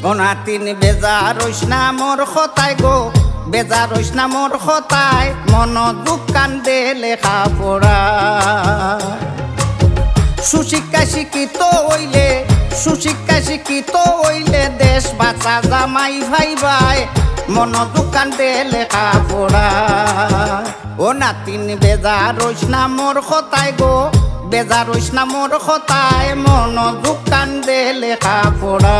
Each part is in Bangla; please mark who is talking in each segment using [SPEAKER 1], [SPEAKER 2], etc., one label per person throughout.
[SPEAKER 1] অনাতিন বেজার হইস না মোর কথায় গো, বেজার হইস না মোর কথায়, মন দুঃখ কান্দে লেখা পড়া। সুশিক্ষা শিক্ষিত হইলে, সুশিক্ষা শিক্ষিত হইলে দেশ বাঁচা জামাই ভাই ভাই, মন দুঃখ কান্দে লেখা পড়া। ও নাতিন বেজার হইস না মোর কথায় গো, বেজার হইস না মোর কথায়, মন দুঃখ কান্দে লেখা পড়া।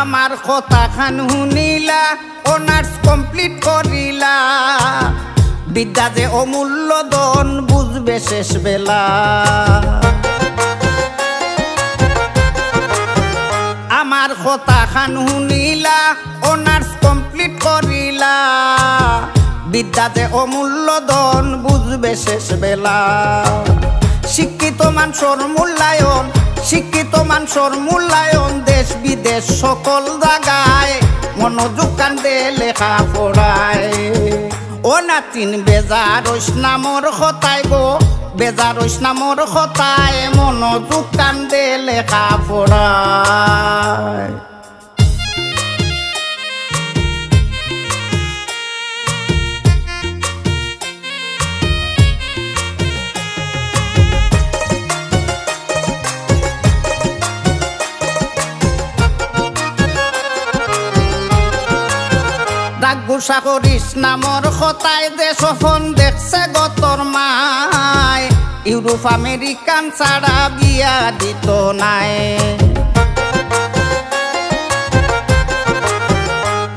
[SPEAKER 1] আমার কথা খান শুনিলা, অনার্স কমপ্লিট করিলা, বিদ্যা যে অমূল্য ধন বুঝবে শেষ বেলা। আমার কথা খান শুনিলা, অনার্স কমপ্লিট করিলা, বিদ্যা যে অমূল্য ধন বুঝবে শেষ বেলা। শিক্ষিত মানুষের মূল্যায়ন, শিক্ষিত মানুষের মূল্যায়ন দেশ বিদেশ সকল জায়গায়, মনোযোগ কান্দে লেখা পড়ায়। ও নাতিন বেজার হইস না মোর কথায় গো, বেজার হইস না মোর কথায়, মনোযোগ কান্দে লেখা পড়ায়। গুসা করিস না মোর কথায়, যে সফন দেখছে গতর মায়, ইউরোপ আমেরিকান ছাড়া বিয়া দিত নাই।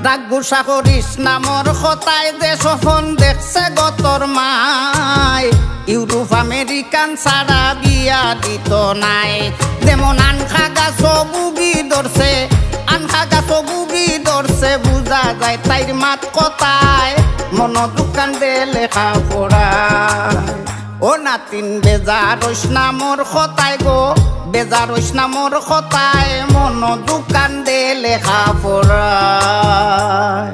[SPEAKER 1] দাগ গুসা করিস না মোর কথায়, যে সফন দেখছে গতর মায়, ইউরোপ আমেরিকান ছাড়া বিয়া দিত নাই। যেমন আনখা গাছ বুগি ধরছে, আনখা গাছ বুগি ধরছে, বুঝা যায় তাইর মাত কথায়, মন দুঃখ কান্দে লেখা পড়ায়। ও নাতিন বেজার হইস না মোর কথায় গো, বেজার হইস না মোর কথায়, মন দুঃখ কান্দে লেখা পড়ায়।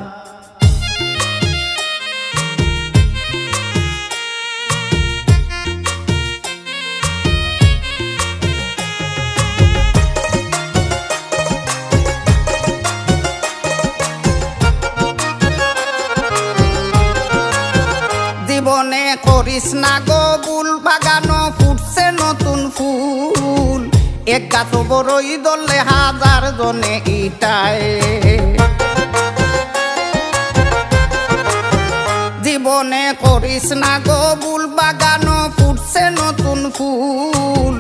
[SPEAKER 1] জীবনে করিস না গো বুল, বাগানো ফুটছে নতুন ফুল, এক গাছ বড়ই দলে হাজার জনে ইটায়। জীবনে করিস না গো বুল, বাগানো ফুটছে নতুন ফুল,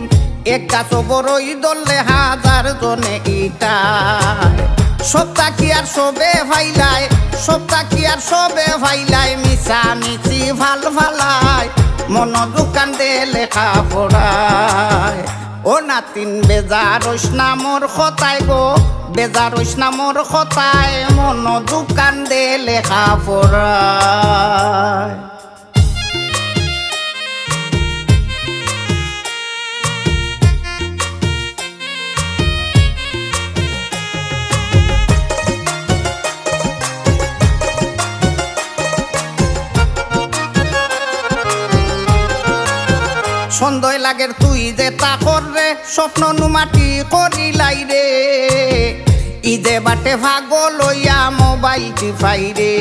[SPEAKER 1] এক গাছ বড়ই দলে হাজার জনে ইটায়। সবটা কি আর সবে ভাইলাই, সবটা কি আর সবে ভাইলাই, মিশা মিছি ভাল ভালাই, মন দুঃখ কান্দে লেখা পড়ায়। ও নাতিন বেজার হইস না মোর কথায় গো, বেজার হইস না মোর কথায়, মন দুঃখ কান্দে লেখা পড়ায়। সন্দেহ লাগের তুই যে তা কররে, স্বপ্ন নুমাটি করিলাই রে, ইদে বাটে ভাগো লইয়া মোবাইল টিপাই রে।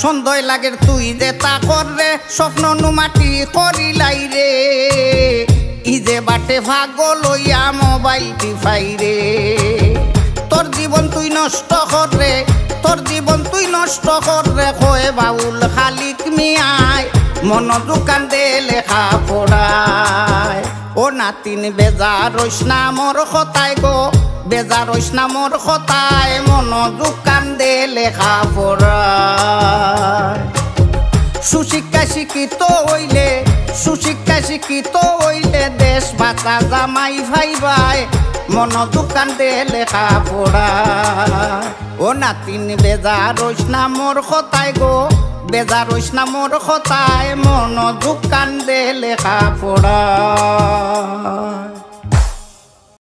[SPEAKER 1] সন্দেহ লাগের তুই যে তা কররে, স্বপ্ন নুমাটি করিলাই রে, ইদে বাটে ভাগো লইয়া মোবাইল টিপাই রে। তোর জীবন তুই নষ্ট কররে, তোর জীবন তুই নষ্ট কররে, কয়ে বাউল খালিক মিয়ায়, মন দুঃখ কান্দে লেখা পড়ায়। ও নাতিন বেজার হইস না মোর কথায় গো, বেজার হইস না মোর কথায়, মন দুঃখ কান্দে লেখা পড়ায়। সুশিক্ষা শিক্ষিত হইলে, সুশিক্ষা শিক্ষিত হইলে দেশ বাঁচা জামাই ভাই ভাই, মন দুঃখ কান্দে লেখা পড়া। ও নাতিন বেজার হইস না মোর কথায় গো, বেজার হইস না মোর কথায় মনোযোগ কান দে লেখা পড়া